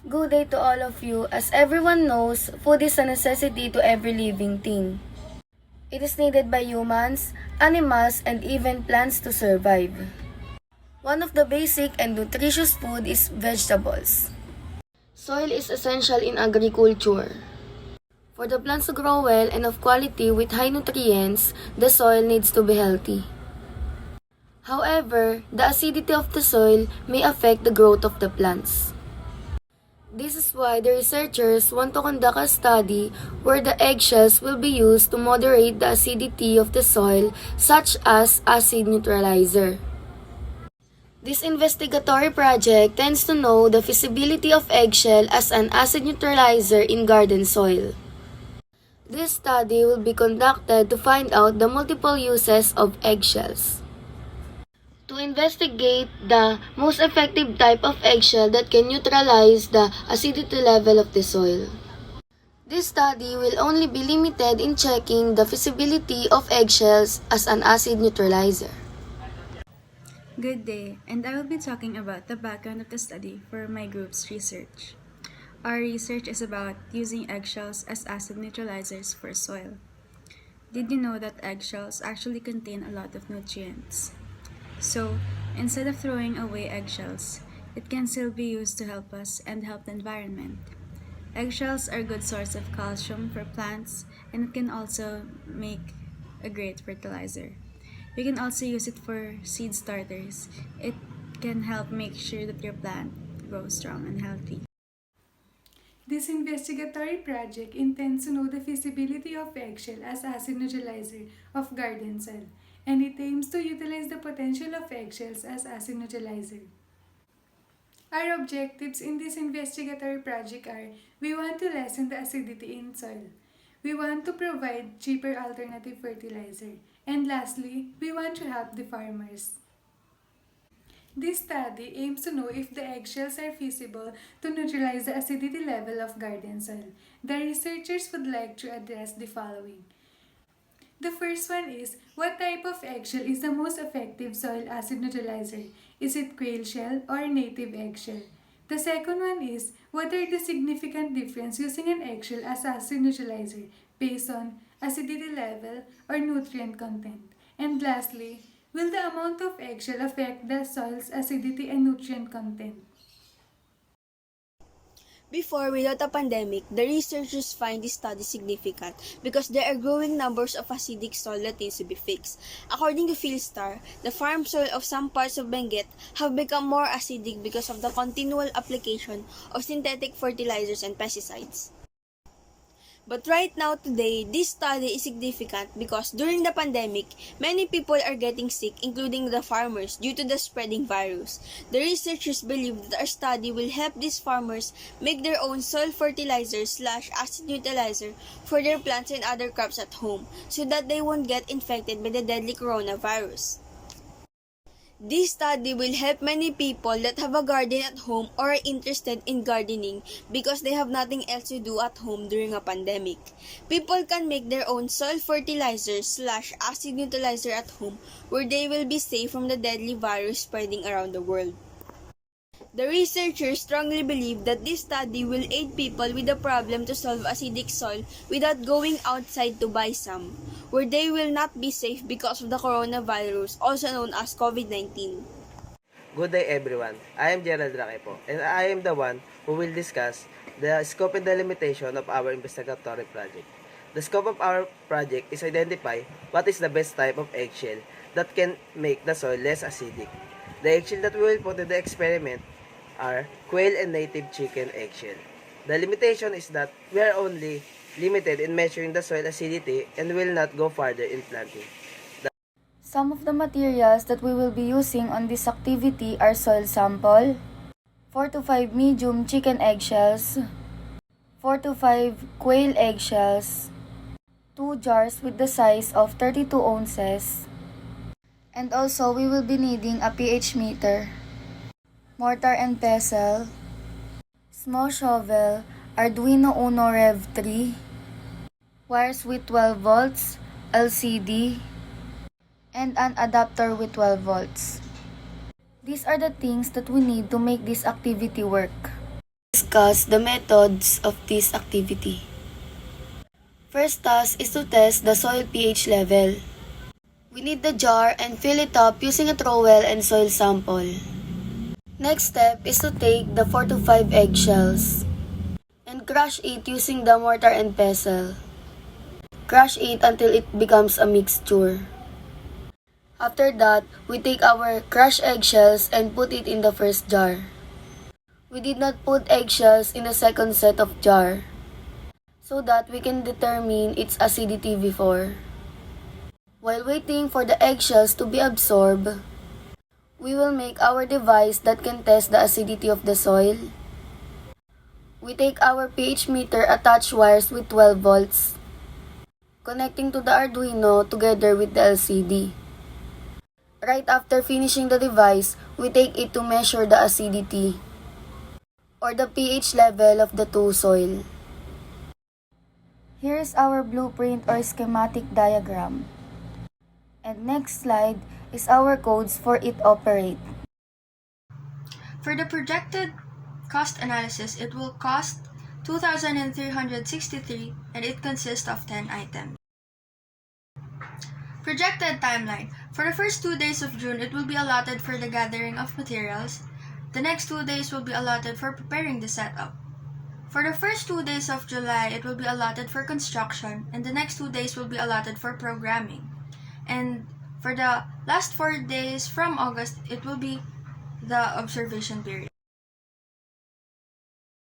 Good day to all of you. As everyone knows, food is a necessity to every living thing. It is needed by humans, animals, and even plants to survive. One of the basic and nutritious food is vegetables. Soil is essential in agriculture. For the plants to grow well and of quality with high nutrients, the soil needs to be healthy. However, the acidity of the soil may affect the growth of the plants. This is why the researchers want to conduct a study where the eggshells will be used to moderate the acidity of the soil, such as acid neutralizer. This investigatory project tends to know the feasibility of eggshell as an acid neutralizer in garden soil. This study will be conducted to find out the multiple uses of eggshells. To investigate the most effective type of eggshell that can neutralize the acidity level of the soil. This study will only be limited in checking the feasibility of eggshells as an acid neutralizer. Good day, and I will be talking about the background of the study for my group's research. Our research is about using eggshells as acid neutralizers for soil. Did you know that eggshells actually contain a lot of nutrients? So, instead of throwing away eggshells, it can still be used to help us and help the environment. Eggshells are a good source of calcium for plants, and it can also make a great fertilizer. You can also use it for seed starters. It can help make sure that your plant grows strong and healthy. This investigatory project intends to know the feasibility of eggshell as acid neutralizer of garden soil, and it aims to utilize the potential of eggshells as acid neutralizer. Our objectives in this investigatory project are: we want to lessen the acidity in soil, we want to provide cheaper alternative fertilizer, and lastly, we want to help the farmers. This study aims to know if the eggshells are feasible to neutralize the acidity level of garden soil. The researchers would like to address the following. The first one is, what type of eggshell is the most effective soil acid neutralizer? Is it quail shell or native eggshell? The second one is, what are the significant difference using an eggshell as acid neutralizer based on acidity level or nutrient content? And lastly, will the amount of eggshell affect the soil's acidity and nutrient content? Before, without a pandemic, the researchers find this study significant because there are growing numbers of acidic soil that needs to be fixed. According to Philstar, the farm soil of some parts of Benguet have become more acidic because of the continual application of synthetic fertilizers and pesticides. But right now today, this study is significant because during the pandemic, many people are getting sick, including the farmers, due to the spreading virus. The researchers believe that our study will help these farmers make their own soil fertilizer / acid neutralizer for their plants and other crops at home so that they won't get infected by the deadly coronavirus. This study will help many people that have a garden at home or are interested in gardening because they have nothing else to do at home during a pandemic. People can make their own soil fertilizer / acid neutralizer at home where they will be safe from the deadly virus spreading around the world. The researchers strongly believe that this study will aid people with the problem to solve acidic soil without going outside to buy some, where they will not be safe because of the coronavirus, also known as COVID-19. Good day everyone, I am Gerald Raquepo and I am the one who will discuss the scope and the limitation of our investigatory project. The scope of our project is identify what is the best type of eggshell that can make the soil less acidic. The eggshell that we will put in the experiment are quail and native chicken eggshell. The limitation is that we are only limited in measuring the soil acidity and will not go farther in planting. Some of the materials that we will be using on this activity are soil sample, 4 to 5 medium chicken eggshells, 4 to 5 quail eggshells, 2 jars with the size of 32 ounces, and also we will be needing a pH meter, mortar and pestle, small shovel, Arduino Uno Rev 3, wires with 12 volts, LCD, and an adapter with 12 volts. These are the things that we need to make this activity work. Discuss the methods of this activity. First task is to test the soil pH level. We need the jar and fill it up using a trowel and soil sample. Next step is to take the 4 to 5 eggshells and crush it using the mortar and pestle. Crush it until it becomes a mixture. After that, we take our crushed eggshells and put it in the first jar. We did not put eggshells in the second set of jar so that we can determine its acidity before. While waiting for the eggshells to be absorbed, we will make our device that can test the acidity of the soil. We take our pH meter attached wires with 12 volts, connecting to the Arduino together with the LCD. Right after finishing the device, we take it to measure the acidity or the pH level of the two soil. Here is our blueprint or schematic diagram. And next slide is our codes for it operate. For the projected cost analysis, it will cost 2,363 and it consists of 10 items. Projected timeline. For the first 2 days of June, it will be allotted for the gathering of materials. The next 2 days will be allotted for preparing the setup. For the first 2 days of July, it will be allotted for construction, and the next 2 days will be allotted for programming. And for the last 4 days from August, it will be the observation period.